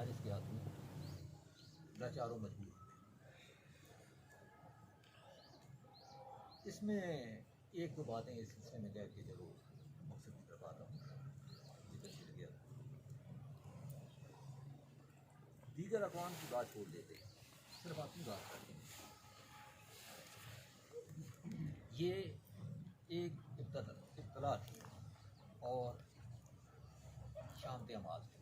فارس کے ہاتھوں لاچار و مجبور ہوتے ہیں۔ اس میں ایک دو باتیں اس سلسلے میں کہہ کے چلو مقصد کی طرف آتا ہوں، ذکر چھڑ گیا، دیگر اقوام کی بات چھوڑ دیتے ہیں، صرف اپنی بات کرتے ہیں۔ یہ ایک ابتلا تھی اور شامت اعمال تھی۔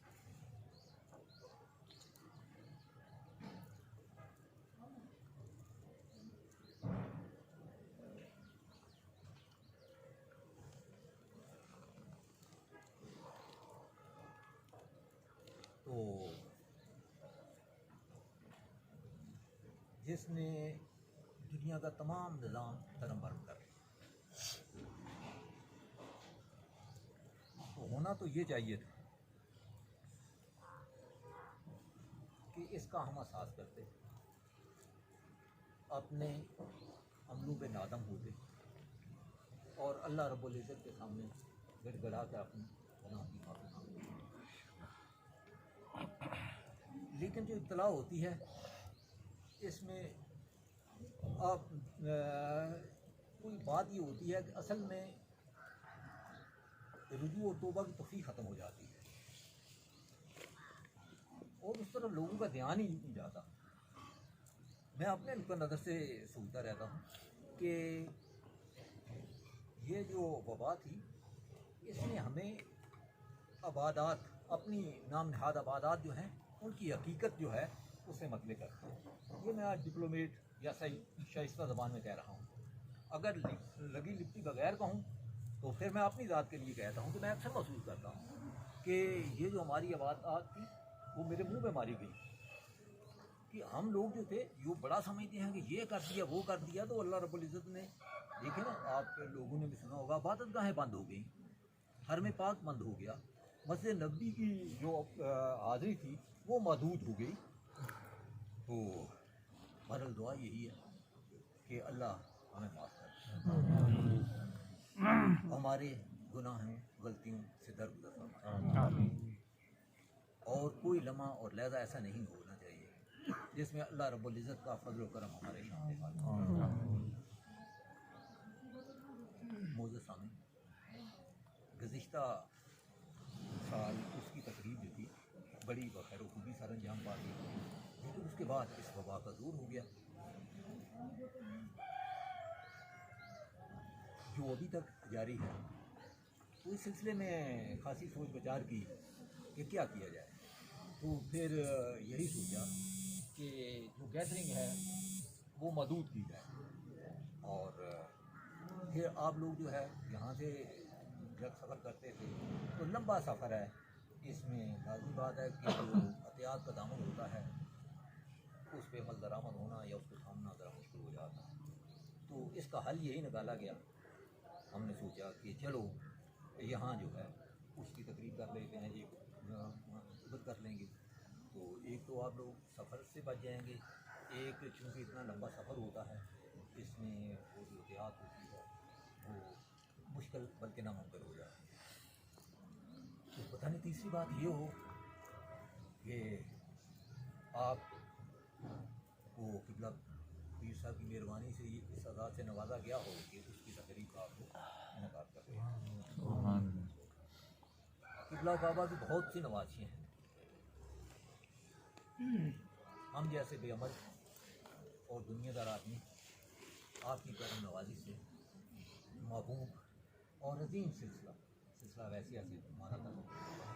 تو جس نے دنیا کا تمام نظام دھرم برم کر دیا، تو ہونا تو یہ چاہیے تھا کہ اس کا ہم احساس کرتے، اپنے عملوں پہ نادم ہوتے اور اللہ رب العزت کے سامنے گڑ گڑا کر اپنی گناہ کی معافی مانگتے۔ لیکن جو ابتلا ہوتی ہے اس میں اب کوئی بات یہ ہوتی ہے کہ اصل میں رجوع و توبہ کی توفیق ختم ہو جاتی ہے اور اس طرح لوگوں کا دھیان ہی نہیں جاتا۔ میں اپنے نقطہ نظر سے سوچتا رہتا ہوں کہ یہ جو وبا تھی اس نے ہمیں عبادات، اپنی نام نہاد عبادات جو ہیں ان کی حقیقت جو ہے اس سے مطلع کرتی ہے۔ یہ میں آج ڈپلومیٹ یا صحیح شائستہ زبان میں کہہ رہا ہوں، اگر لگی لپٹی بغیر کہوں تو پھر میں اپنی ذات کے لیے کہتا ہوں کہ میں اکثر محسوس کرتا ہوں کہ یہ جو ہماری عبادات تھی وہ میرے منہ پہ ماری گئی کہ ہم لوگ جو تھے یہ بڑا سمجھتے ہیں کہ یہ کر دیا وہ کر دیا، تو اللہ رب العزت نے دیکھیں نا، آپ لوگوں نے بھی سنا ہوگا، عبادت گاہیں بند ہو گئیں، حرم پاک بند ہو گیا، مسجد نبوی کی جو حاضری تھی وہ محدود ہو گئی۔ تو بہرحال دعا یہی ہے کہ اللہ ہمیں معاف کرے، ہمارے گناہوں غلطیوں سے درگزر فرمائے، اور کوئی لمحہ اور لحظہ ایسا نہیں ہونا چاہیے جس میں اللہ رب العزت کا فضل و کرم ہمارے سامنے آ جائے۔ معزز سامعین، گزشتہ سال اس کی تقریب جو تھی بڑی بخیر و خوبی سر انجام پا گئی، لیکن اس کے بعد اس وبا کا زور ہو گیا جو ابھی تک جاری ہے۔ تو اس سلسلے میں خاصی سوچ بچار کی کہ کیا کیا جائے، تو پھر یہی سوچا کہ جو گیدرنگ ہے وہ محدود کی جائے، اور پھر آپ لوگ جو ہے یہاں سے جب سفر کرتے تھے تو لمبا سفر ہے، اس میں لازمی بات ہے کہ جو احتیاط کا دامن ہوتا ہے اس پہ عمل درآمد ہونا یا اس کو تھامنا ذرا مشکل ہو جاتا ہے۔ تو اس کا حل یہی نکالا گیا، ہم نے سوچا کہ چلو یہاں جو ہے اس کی تقریب کر لیتے ہیں، ایک ادھر کر لیں گے، تو ایک تو آپ لوگ سفر سے بچ جائیں گے، ایک چونکہ اتنا لمبا سفر ہوتا ہے اس میں وہ جو احتیاط ہوتی ہے وہ مشکل بلکہ ناممکن ہو جاتی ہے۔ تو پتہ نہیں تیسری بات یہ ہو کہ آپ کو قبلہ پیر صاحب کی مہربانی سے یہ اس عذاب سے نوازا گیا ہو کہ اس کی تقریب کا آپ کو انعقاد کر رہے ہیں۔ قبلہ کعبہ کی بہت سی نوازشیں ہیں، ہم جیسے بے عمل اور دنیا دار آدمی آپ کی کرم نوازی سے محبوب اور عظیم سلسلہ ویسے ہمارا تھا۔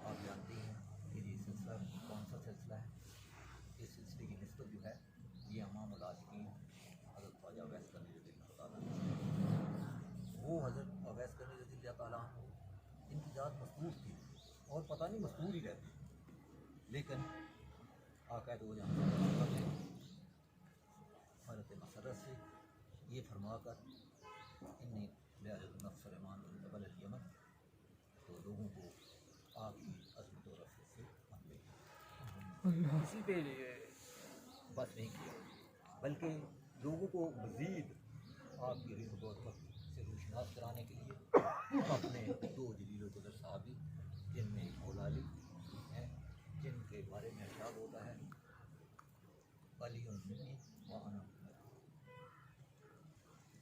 آپ جانتے ہیں کہ یہ سلسلہ کون سا سلسلہ ہے؟ اس سلسلے کی نسبت جو ہے یہ امام العاشقین حضرت خواجہ اویس کرنی رضی اللہ تعالیٰ عنہ، وہ حضرت اویس کرنی رضی اللہ تعالیٰ عنہ ان کی ذات مستور تھی اور پتہ نہیں مستور ہی رہتی، لیکن آقا دو جہاں حضرت مسرت سے یہ فرما کر انی لعجد النفس سلیمان بن جبل الیمن، تو لوگوں کو آپ کی عظمت و رفعت سے مانتے ہیں۔ اسی پہ بس نہیں کیا بلکہ لوگوں کو مزید آپ کی رزق و رحمت سے روشناس کرانے کے لیے اپنے دو جلیل القدر صحابی جن میں مولا علی ہیں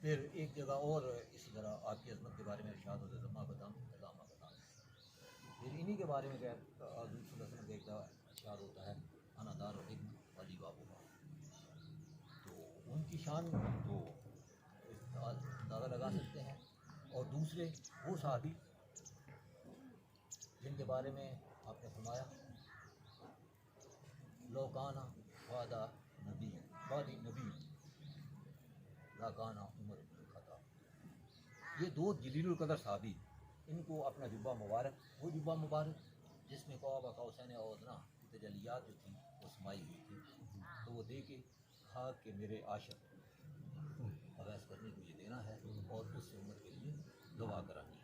پھر ایک جگہ اور اسی طرح آپ کی عظمت کے بارے میں ارشاد ہوتا ہے ما بدام نظامہ بدام. پھر انہی کے بارے میں کہ حضور صلی اللہ علیہ وسلم کا ایک دفعہ ارشاد ہوتا ہے انا دار الحکم والی بابوہا. تو ان کی شان تو اندازہ لگا سکتے ہیں. اور دوسرے وہ صحابی جن کے بارے میں آپ نے فرمایا لوکانہ وعدہ نبی وادی نبی لاکانہ عمر بن الخطاب. یہ دو جلیل القدر صحابی، ان کو اپنا جبہ مبارک، وہ جبہ مبارک جس میں قاب قوسین اور ادنیٰ کی تجلیات جو تھیں وہ سمائی ہوئی تھی، تو وہ دے کے کہا کہ میرے عاشق اویس کرنے کو یہ دینا ہے اور اس سے امت کے لیے دعا کرانی ہے.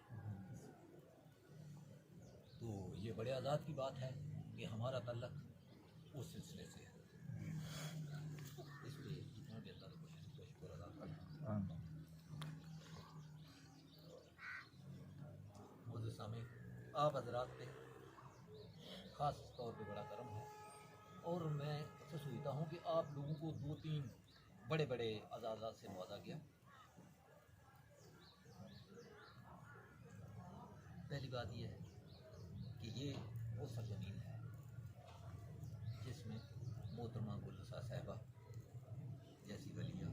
تو یہ بڑے آزاد کی بات ہے کہ ہمارا تعلق اس سلسلے سے ہے. اس لیے جتنا بھی اللہ کا شکر ادا کرنا. معزز سامعین، آپ حضرات پہ خاص طور پہ بڑا کرم ہے، اور میں اکثر سوچتا ہوں کہ آپ لوگوں کو 2-3 بڑے بڑے اعزازات سے نوازا گیا. پہلی بات یہ ہے کہ یہ وہ سرزمین ہے جس میں محترمہ گلنسا صاحبہ جیسی ولیہ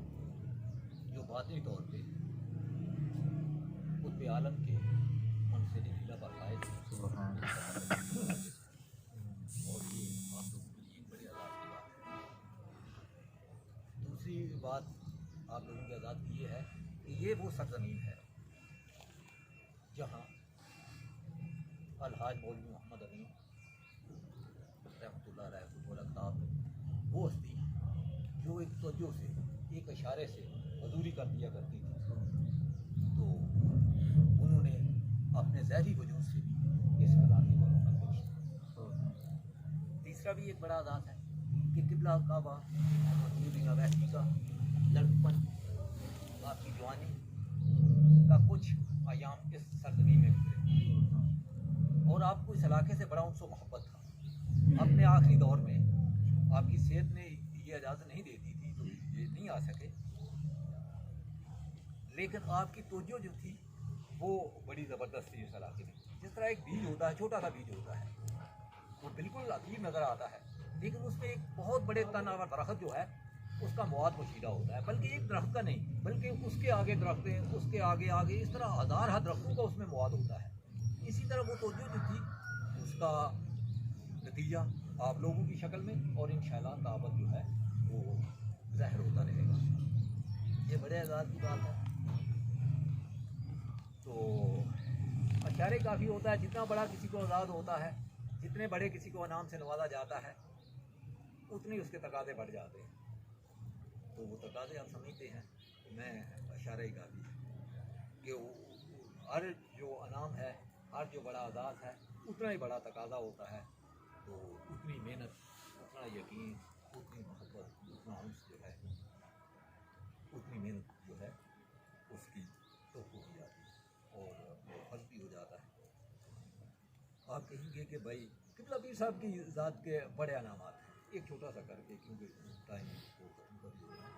جو باطنی طور پہ قطب عالم کے منصب نیلا پر فائز ہیں، اور یہ آپ لوگوں کے لیے ایک بڑے اعزاز کی بات ہے. دوسری بات آپ لوگوں کے اعزاز کی یہ ہے کہ یہ وہ سرزمین ہے جہاں الحاج مولوی محمد امین رحمۃ اللہ علیہ قطب الاقطاب، وہ ہستی جو ایک توجہ سے ایک اشارے سے حضوری کر دیا کرتی تھی، تو انہوں نے اپنے ظاہری وجود سے بھی اس علاقے کو رونق بخشی. تیسرا بھی ایک بڑا اعزاز ہے کہ قبلہ کعبہ محمد اویسی کا لڑکپن، آپ کی جوانی کا کچھ ایام اس سرزمین میں گزرے، اور آپ کو اس علاقے سے بڑا انس و محبت تھا. اپنے آخری دور میں آپ کی صحت نے یہ اجازت نہیں دیتی تھی تو یہ نہیں آ سکے، لیکن آپ کی توجہ جو تھی وہ بڑی زبردست تھی اس علاقے میں. جس طرح ایک بیج ہوتا ہے، چھوٹا سا بیج ہوتا ہے، وہ بالکل عجیب نظر آتا ہے، لیکن اس میں ایک بہت بڑے تن اور درخت جو ہے اس کا مواد پوشیدہ ہوتا ہے. بلکہ ایک درخت کا نہیں، بلکہ اس کے آگے درخت ہیں، اس کے آگے آگے، اس طرح ہزار درختوں کا اس میں مواد ہوتا ہے. اسی طرح وہ توجہ جو تھی اس کا نتیجہ آپ لوگوں کی شکل میں اور انشاءاللہ تعبت جو ہے وہ ظاہر ہوتا رہے گا. یہ بڑے اعزاز کی بات ہے. تو اشارے کافی ہوتا ہے، جتنا بڑا کسی کو اعزاز ہوتا ہے، جتنے بڑے کسی کو انعام سے نوازا جاتا ہے، اتنی اس کے تقاضے بڑھ جاتے ہیں. تو وہ تقاضے آپ سمجھتے ہیں، میں اشارہ ہی کافی ہے کہ ہر جو انعام ہے، ہر جو بڑا اعزاز ہے، اتنا ہی بڑا تقاضا ہوتا ہے. تو اتنی محنت، اتنا یقین، اتنی محبت، اتنا انس جو ہے، اتنی محنت جو ہے اس کی توقع کی جاتی ہے اور وہ فرض بھی ہو جاتا ہے. آپ کہیں گے کہ بھائی قبلہ پیر صاحب کی ذات کے بڑے انعامات ہیں، ایک چھوٹا سا کر کے کیونکہ ٹائم کو ختم کر دیا ہے.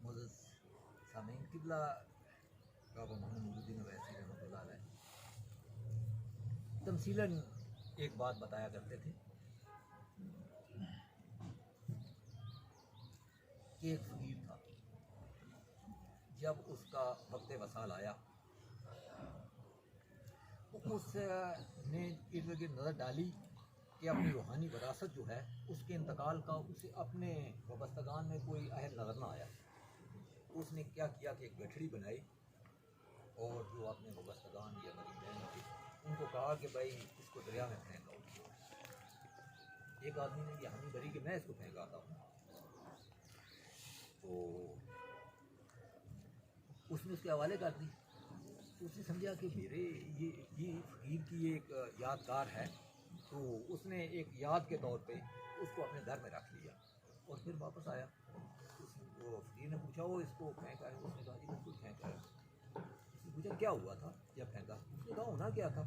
معزز سامعین، قبلہ کعبہ محمد نور الدین اویسی رحمۃ اللہ علیہ تمثیلاً ایک بات بتایا کرتے تھے کہ ایک فقیر تھا، جب اس کا وقت وصال آیا تو اس نے ارد گرد نظر ڈالی کہ اپنی روحانی وراثت جو ہے اس کے انتقال کا اسے اپنے وابستگان میں کوئی اہل نظر نہ آیا. اس نے کیا کیا کہ ایک گٹھڑی بنائی اور جو اپنے وابستگان یا مریدین تھے ان کو کہا کہ بھائی اس کو دریا میں پھینک آؤ. ایک آدمی نے یہ حامی بھری کہ میں اس کو پھینک آتا ہوں. تو اس نے اس کے حوالے کر دی. تو اس نے سمجھا کہ میرے یہ فقیر کی ایک یادگار ہے، تو اس نے ایک یاد کے طور پہ اس کو اپنے گھر میں رکھ لیا اور پھر واپس آیا. وہ فقیر نے پوچھا وہ اس کو پھینکا ہے؟ اس نے کہا جی بالکل پھینکا ہے. اس نے پوچھا کیا ہوا تھا جب پھینکا؟ اس نے کہا ہونا کیا تھا،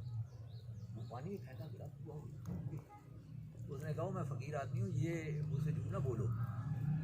وہ پانی میں پھینکا گرا ہوا. اس نے کہا میں فقیر آدمی ہوں، یہ مجھ سے جھوٹ نہ بولو